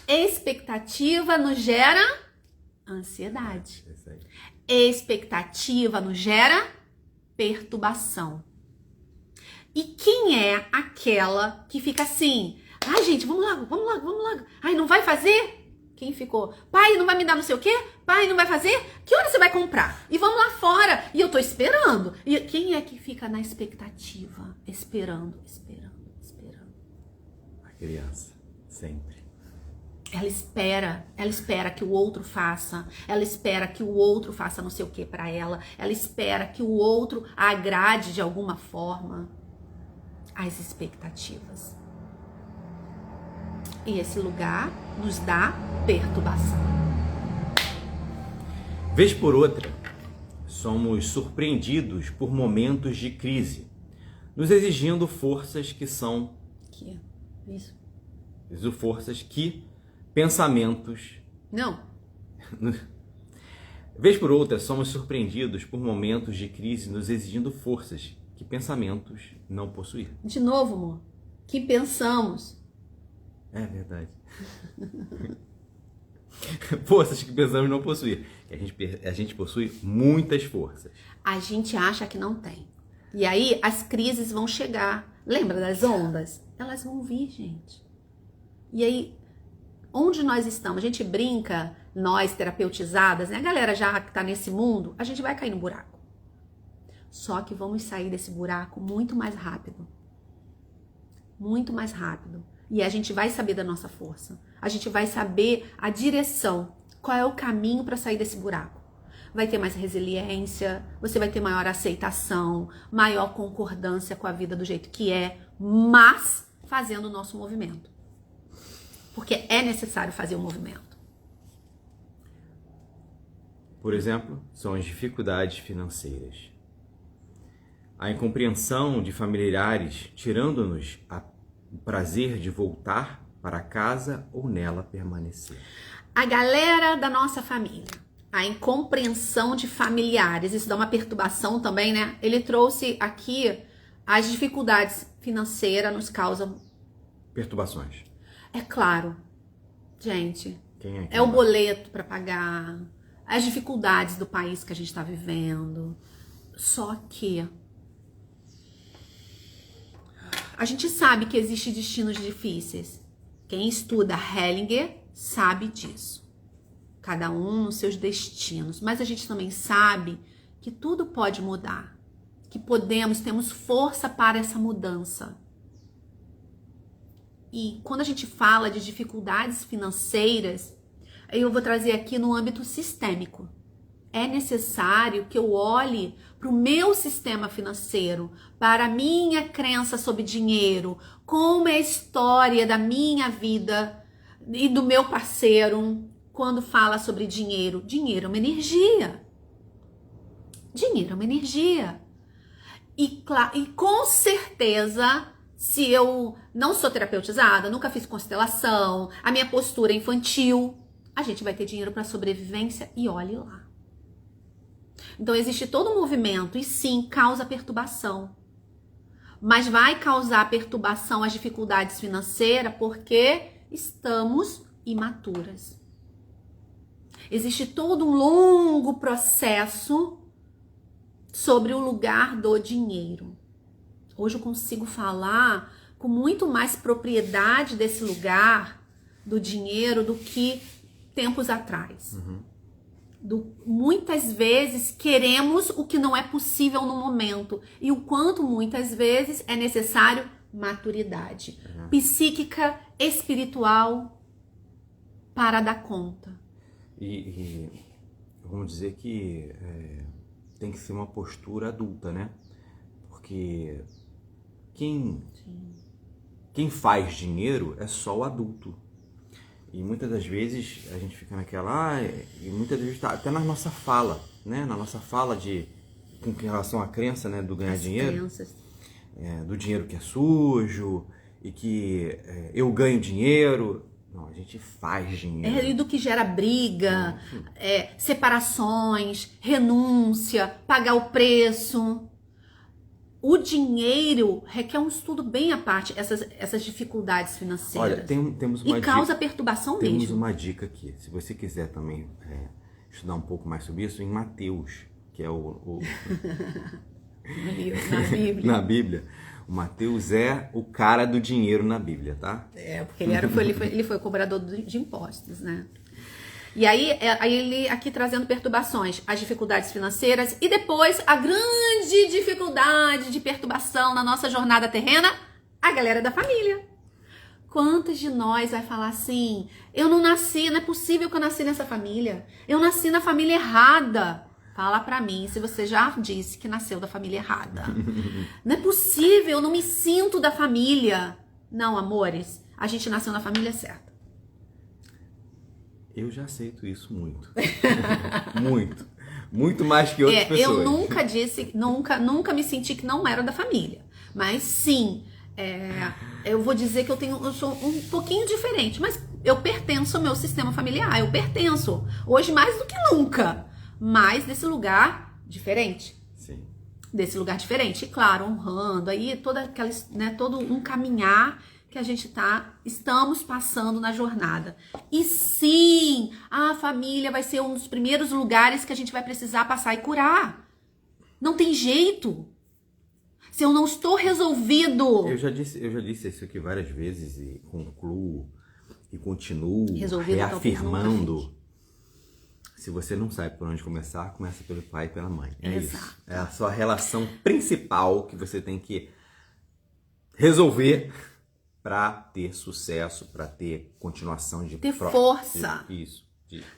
Expectativa nos gera ansiedade. Expectativa nos gera perturbação. E quem é aquela que fica assim? Ai, gente, vamos lá. Ai, não vai fazer? Quem ficou? Pai, não vai me dar não sei o quê? Pai, não vai fazer? Que hora você vai comprar? E vamos lá fora. E eu tô esperando. E quem é que fica na expectativa? Esperando. A criança, sempre. Ela espera que o outro faça, ela espera que o outro faça não sei o que pra ela, ela espera que o outro a agrade de alguma forma. As expectativas. E esse lugar nos dá perturbação. Vez por outra, somos surpreendidos por momentos de crise, nos exigindo forças que são... Forças que... Pensamentos... Não. Vez por outra, somos surpreendidos por momentos de crise nos exigindo forças que pensamentos não possuem. De novo, amor. Que pensamos. É verdade. Forças que pensamos não possuir. A gente possui muitas forças. A gente acha que não tem. E aí as crises vão chegar. Lembra das ondas? Elas vão vir, gente. E aí... Onde nós estamos? A gente brinca, nós terapeutizadas, né? A galera já que tá nesse mundo, a gente vai cair no buraco. Só que vamos sair desse buraco muito mais rápido. Muito mais rápido. E a gente vai saber da nossa força. A gente vai saber a direção. Qual é o caminho para sair desse buraco. Vai ter mais resiliência, você vai ter maior aceitação, maior concordância com a vida do jeito que é, mas fazendo o nosso movimento. Porque é necessário fazer o movimento. Por exemplo, são as dificuldades financeiras. A incompreensão de familiares tirando-nos o prazer de voltar para casa ou nela permanecer. A galera da nossa família. A incompreensão de familiares. Isso dá uma perturbação também, né? Ele trouxe aqui as dificuldades financeiras nos causam... Perturbações. É claro, gente, Quem é o boleto para pagar, as dificuldades do país que a gente está vivendo. Só que a gente sabe que existem destinos difíceis. Quem estuda Hellinger sabe disso. Cada um nos seus destinos. Mas a gente também sabe que tudo pode mudar. Que temos força para essa mudança. E quando a gente fala de dificuldades financeiras, eu vou trazer aqui no âmbito sistêmico. É necessário que eu olhe para o meu sistema financeiro, para a minha crença sobre dinheiro, como é a história da minha vida e do meu parceiro quando fala sobre dinheiro. Dinheiro é uma energia. Dinheiro é uma energia. E com certeza, se eu não sou terapeutizada, nunca fiz constelação, a minha postura é infantil, a gente vai ter dinheiro para sobrevivência e olhe lá. Então existe todo um movimento e sim, causa perturbação. Mas vai causar perturbação as dificuldades financeiras porque estamos imaturas. Existe todo um longo processo sobre o lugar do dinheiro. Hoje eu consigo falar com muito mais propriedade desse lugar do dinheiro do que tempos atrás. Muitas vezes queremos o que não é possível no momento e o quanto muitas vezes é necessário maturidade psíquica, espiritual para dar conta. E vamos dizer que tem que ser uma postura adulta, né? Porque quem faz dinheiro é só o adulto. E muitas das vezes a gente fica naquela... e muitas vezes tá até na nossa fala, né? Na nossa fala com relação à crença, né? Do ganhar As dinheiro. crenças. Do dinheiro que é sujo e que eu ganho dinheiro. Não, a gente faz dinheiro. E do que gera briga, separações, renúncia, pagar o preço. O dinheiro requer um estudo bem à parte, essas dificuldades financeiras. Olha, temos uma dica. Causa perturbação mesmo. Temos uma dica aqui. Se você quiser também estudar um pouco mais sobre isso, em Mateus, que é na Bíblia. Na Bíblia. O Mateus é o cara do dinheiro na Bíblia, tá? Porque ele foi cobrador de impostos, né? E aí ele aqui trazendo perturbações, as dificuldades financeiras e depois a grande dificuldade de perturbação na nossa jornada terrena, a galera da família. Quantos de nós vai falar assim, eu não nasci, não é possível que eu nasci nessa família, eu nasci na família errada. Fala pra mim se você já disse que nasceu da família errada. Não é possível, eu não me sinto da família. Não, amores, a gente nasceu na família certa. Eu já aceito isso muito. Muito. Muito mais que outras pessoas. Eu nunca disse, nunca me senti que não era da família. Mas sim, eu vou dizer que eu sou um pouquinho diferente. Mas eu pertenço ao meu sistema familiar. Eu pertenço. Hoje mais do que nunca. Mas desse lugar diferente. Sim. Desse lugar diferente. E claro, honrando aí todo um caminhar que a gente estamos passando na jornada. E sim, a família vai ser um dos primeiros lugares que a gente vai precisar passar e curar. Não tem jeito. Se eu não estou resolvido... Eu já disse isso aqui várias vezes e concluo e continuo reafirmando. Se você não sabe por onde começar, começa pelo pai e pela mãe. Exato. Isso. É a sua relação principal que você tem que resolver para ter sucesso, para ter continuação de... Ter força. Isso.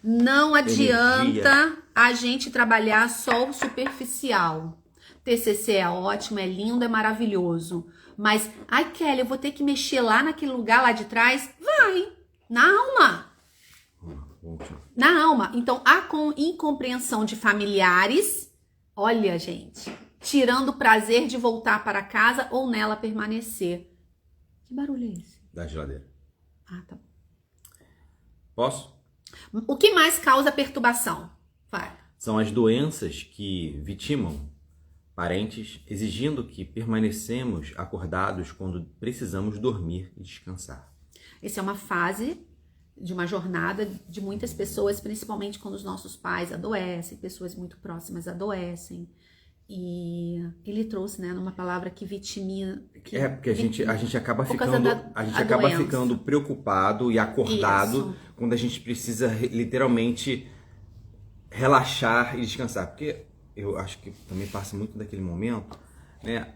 Não adianta a gente trabalhar só o superficial. TCC é ótimo, é lindo, é maravilhoso. Mas, ai Kelly, eu vou ter que mexer lá naquele lugar lá de trás? Vai, na alma. Na alma. Então, a incompreensão de familiares, olha, gente, tirando o prazer de voltar para casa ou nela permanecer. Que barulho é esse? Da geladeira. Ah, tá bom. Posso? O que mais causa perturbação? Vai. São as doenças que vitimam parentes, exigindo que permanecemos acordados quando precisamos dormir e descansar. Essa é uma fase de uma jornada de muitas pessoas, principalmente quando os nossos pais adoecem, pessoas muito próximas adoecem. E ele trouxe, né, numa palavra que vitimina. Porque a gente acaba ficando preocupado e acordado quando a gente precisa literalmente relaxar e descansar. Porque eu acho que também passa muito daquele momento, né,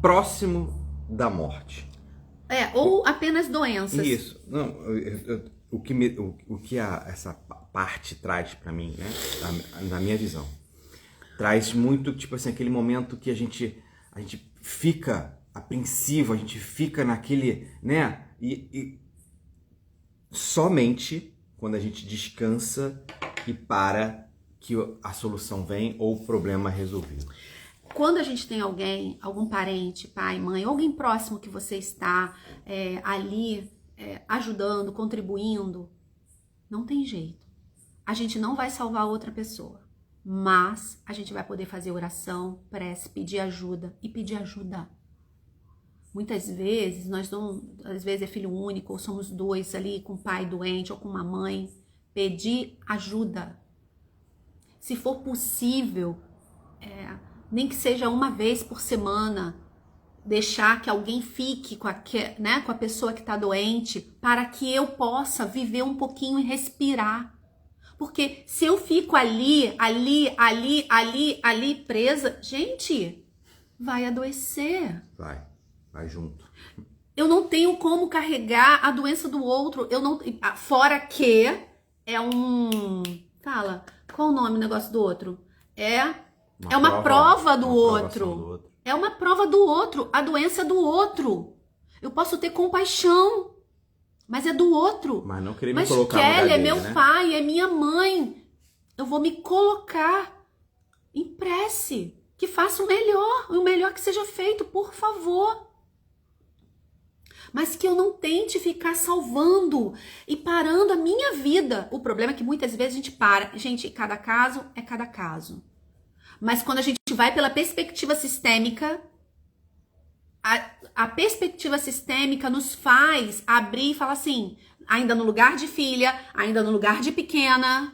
próximo da morte. Ou apenas doenças. Isso. Não, o que essa parte traz para mim, né? Na minha visão. Traz muito, tipo assim, aquele momento que a gente fica apreensivo, a gente fica naquele, né? E somente quando a gente descansa e para que a solução vem ou o problema é resolvido. Quando a gente tem alguém, algum parente, pai, mãe, alguém próximo que você está ali ajudando, contribuindo, não tem jeito. A gente não vai salvar outra pessoa, mas a gente vai poder fazer oração, prece, pedir ajuda e pedir ajuda. Muitas vezes, às vezes é filho único, ou somos dois ali com o pai doente ou com uma mãe, pedir ajuda. Se for possível, nem que seja uma vez por semana, deixar que alguém fique com a pessoa que está doente, para que eu possa viver um pouquinho e respirar. Porque se eu fico ali presa, gente, vai adoecer. Vai junto. Eu não tenho como carregar a doença do outro. Fora que é um... Fala, qual o nome do negócio do outro? É uma prova do outro. É uma prova do outro. A doença é do outro. Eu posso ter compaixão, mas é do outro. Mas não querer me colocar no lugar Kelly é dele, meu né? pai, é minha mãe. Eu vou me colocar em prece. Que faça o melhor que seja feito, por favor. Mas que eu não tente ficar salvando e parando a minha vida. O problema é que muitas vezes a gente para. Gente, cada caso é cada caso. Mas quando a gente vai pela perspectiva sistêmica, a perspectiva sistêmica nos faz abrir e falar assim, ainda no lugar de filha, ainda no lugar de pequena,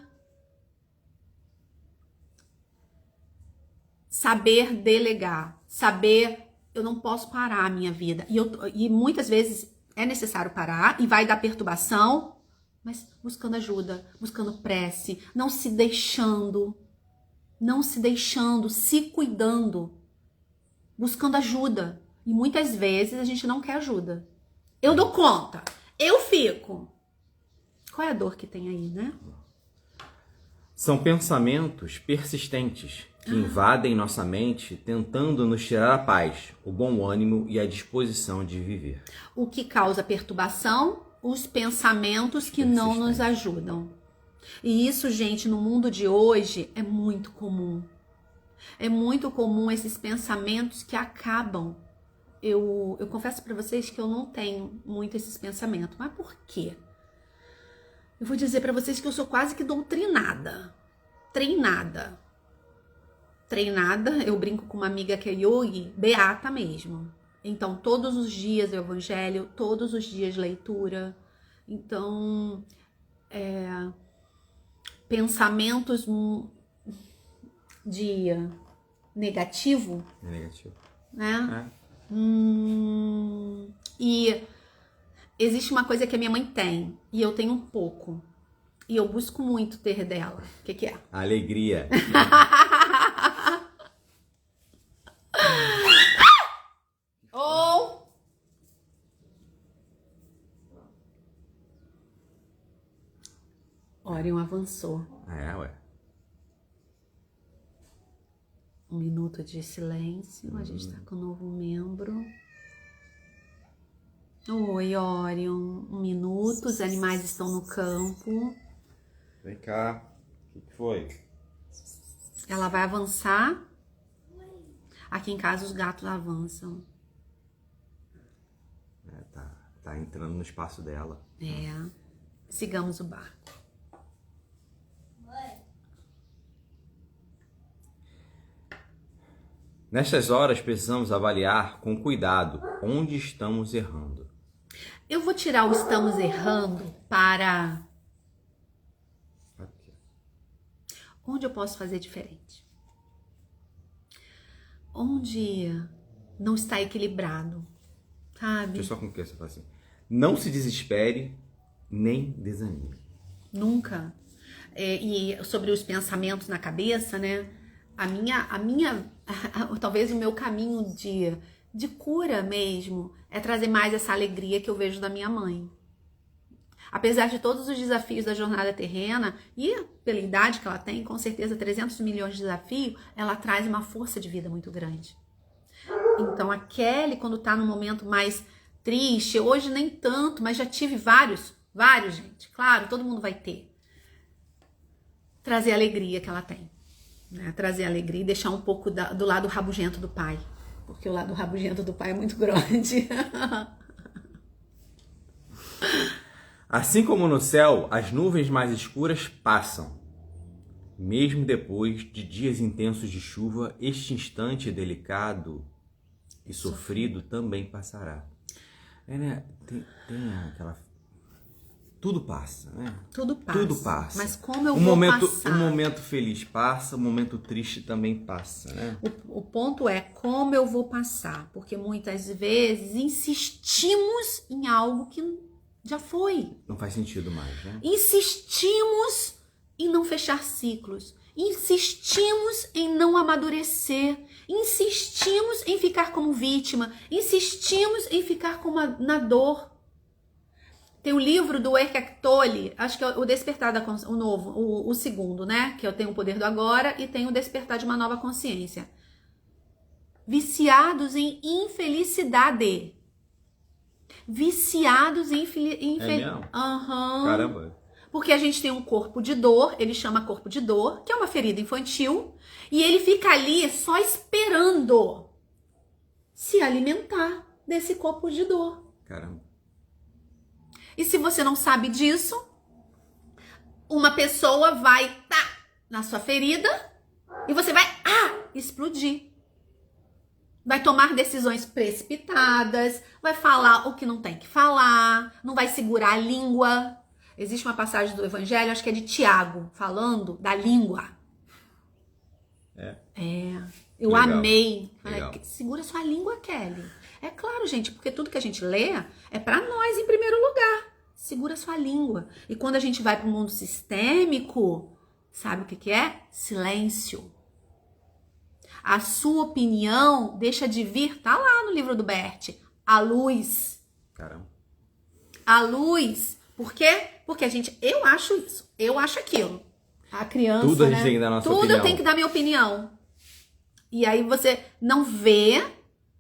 saber delegar, saber... Eu não posso parar a minha vida. E muitas vezes é necessário parar e vai dar perturbação, mas buscando ajuda, buscando prece, não se deixando, se cuidando, buscando ajuda. E muitas vezes a gente não quer ajuda. Eu dou conta, eu fico. Qual é a dor que tem aí, né? São pensamentos persistentes que invadem nossa mente, tentando nos tirar a paz, o bom ânimo e a disposição de viver. O que causa perturbação? Os pensamentos que não nos ajudam. E isso, gente, no mundo de hoje é muito comum. É muito comum esses pensamentos que acabam. Eu confesso para vocês que eu não tenho muito esses pensamentos. Mas por quê? Eu vou dizer para vocês que eu sou quase que doutrinada. Treinada, eu brinco com uma amiga que é yogi, beata mesmo. Então, todos os dias o evangelho, todos os dias leitura. Então, pensamentos de negativo. É negativo. Né? E existe uma coisa que a minha mãe tem, e eu tenho um pouco. E eu busco muito ter dela. O que é? Alegria. Ou... Orion avançou. Ué. Um minuto de silêncio. A gente tá com um novo membro. Oi, Orion. Um minuto. Os animais estão no campo. Vem cá. O que foi? Ela vai avançar. Aqui em casa os gatos avançam. Tá entrando no espaço dela. Sigamos o barco. Nestas horas precisamos avaliar com cuidado onde estamos errando. Eu vou tirar o estamos errando para... Onde eu posso fazer diferente? Onde não está equilibrado, sabe? Deixa eu só com o que você fala assim. Não se desespere, nem desanime. Nunca. E sobre os pensamentos na cabeça, né? Talvez o meu caminho de de cura mesmo, é trazer mais essa alegria que eu vejo da minha mãe. Apesar de todos os desafios da jornada terrena, e pela idade que ela tem, com certeza 300 milhões de desafios, ela traz uma força de vida muito grande. Então a Kelly, quando tá num momento mais triste, hoje nem tanto, mas já tive vários, gente. Claro, todo mundo vai ter. Trazer a alegria que ela tem. Né? Trazer a alegria e deixar um pouco do lado rabugento do pai. Porque o lado rabugento do pai é muito grande. Assim como no céu, as nuvens mais escuras passam. Mesmo depois de dias intensos de chuva, este instante delicado e sofrido também passará. Né? Tem aquela... Tudo passa, né? Tudo passa. Tudo passa. Mas como eu vou passar? Um momento feliz passa, um momento triste também passa, né? O ponto é como eu vou passar. Porque muitas vezes insistimos em algo que já foi. Não faz sentido mais, né? Insistimos em não fechar ciclos. Insistimos em não amadurecer. Insistimos em ficar como vítima. Insistimos em ficar na dor. Tem o livro do Eckhart Tolle, acho que é o Despertar da Consciência, o novo, o segundo, né? Que eu tenho o Poder do Agora e tenho o Despertar de uma Nova Consciência. Viciados em infelicidade. Viciados em mesmo? Caramba. Porque a gente tem um corpo de dor, ele chama corpo de dor, que é uma ferida infantil, e ele fica ali só esperando se alimentar desse corpo de dor. Caramba. E se você não sabe disso, uma pessoa vai na sua ferida e você vai explodir. Vai tomar decisões precipitadas, vai falar o que não tem que falar, não vai segurar a língua. Existe uma passagem do Evangelho, acho que é de Tiago, falando da língua. Eu Legal. amei. Legal. Segura sua língua, Kelly. É claro, gente, porque tudo que a gente lê é para nós em primeiro lugar. Segura sua língua. E quando a gente vai para o mundo sistêmico, sabe o que é? Silêncio. A sua opinião deixa de vir, tá lá no livro do Bert, a luz. Caramba. A luz. Por quê? Porque eu acho isso, eu acho aquilo. A criança, Tudo a gente né? tem que dar nossa Tudo opinião. eu tenho que dar minha opinião. E aí você não vê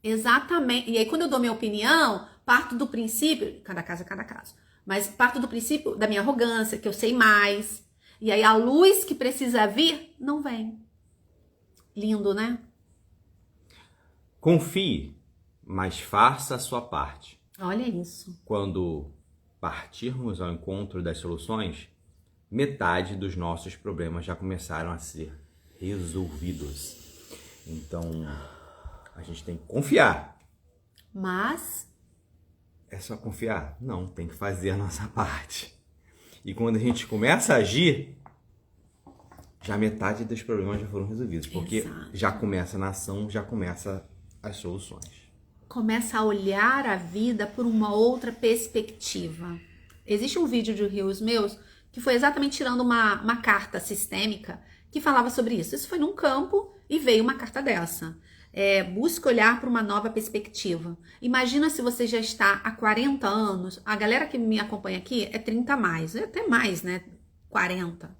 exatamente. E aí quando eu dou minha opinião, parto do princípio, cada caso é cada caso, mas parto do princípio da minha arrogância, que eu sei mais. E aí a luz que precisa vir, não vem. Lindo, né? Confie, mas faça a sua parte. Olha isso. Quando partirmos ao encontro das soluções, metade dos nossos problemas já começaram a ser resolvidos. Então, a gente tem que confiar. Mas é só confiar? Não, tem que fazer a nossa parte. E quando a gente começa a agir, já metade dos problemas já foram resolvidos. Porque já começa na ação, já começa as soluções. Começa a olhar a vida por uma outra perspectiva. Existe um vídeo de rios meus que foi exatamente tirando uma carta sistêmica que falava sobre isso. Isso foi num campo e veio uma carta dessa. Busca olhar para uma nova perspectiva. Imagina se você já está há 40 anos, a galera que me acompanha aqui é 30 a mais, até mais, né? 40.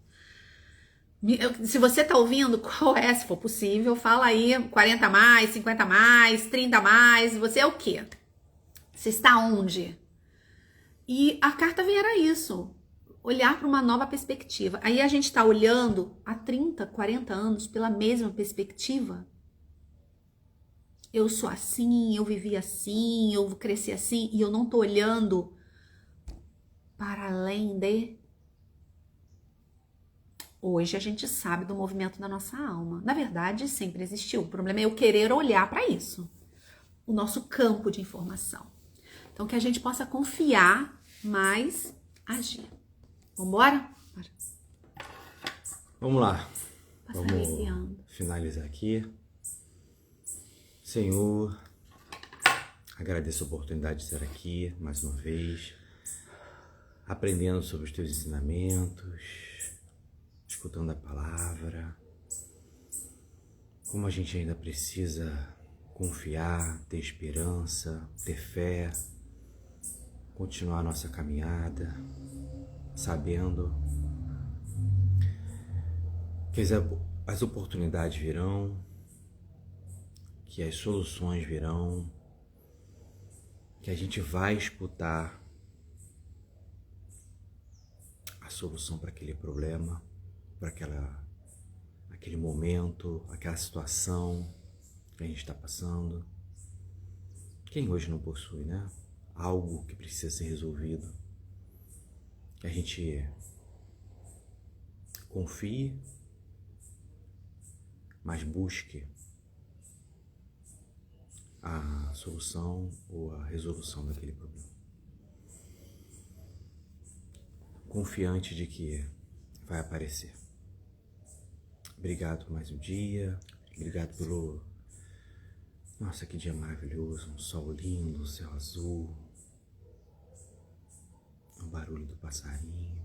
Se você tá ouvindo, qual é, se for possível, fala aí, 40 a mais, 50 a mais, 30 a mais, você é o quê? Você está onde? E a carta vem era isso, olhar para uma nova perspectiva. Aí a gente tá olhando há 30, 40 anos pela mesma perspectiva. Eu sou assim, eu vivi assim, eu cresci assim, e eu não tô olhando para além de... Hoje a gente sabe do movimento da nossa alma. Na verdade, sempre existiu. O problema é eu querer olhar para isso. O nosso campo de informação. Então, que a gente possa confiar, mas agir. Vambora? Bora. Vamos lá. Vamos finalizar aqui. Senhor, agradeço a oportunidade de estar aqui mais uma vez, aprendendo sobre os teus ensinamentos, escutando a palavra, como a gente ainda precisa confiar, ter esperança, ter fé, continuar a nossa caminhada, sabendo que as oportunidades virão, que as soluções virão, que a gente vai escutar a solução para aquele problema, para aquele momento, aquela situação que a gente está passando. Quem hoje não possui, né? Algo que precisa ser resolvido. Que a gente confie, mas busque a solução ou a resolução daquele problema. Confiante de que vai aparecer. Obrigado por mais um dia. Obrigado pelo... Nossa, que dia maravilhoso. Um sol lindo, um céu azul. O barulho do passarinho.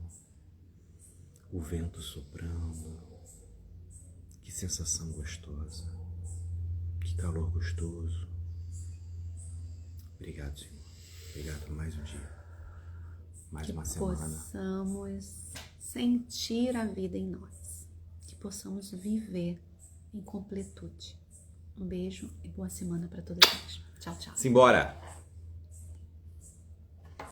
O vento soprando. Que sensação gostosa. Que calor gostoso. Obrigado, Senhor. Obrigado por mais um dia. Mais uma semana. Que possamos sentir a vida em nós. Que possamos viver em completude. Um beijo e boa semana para todos nós. Tchau, tchau. Simbora!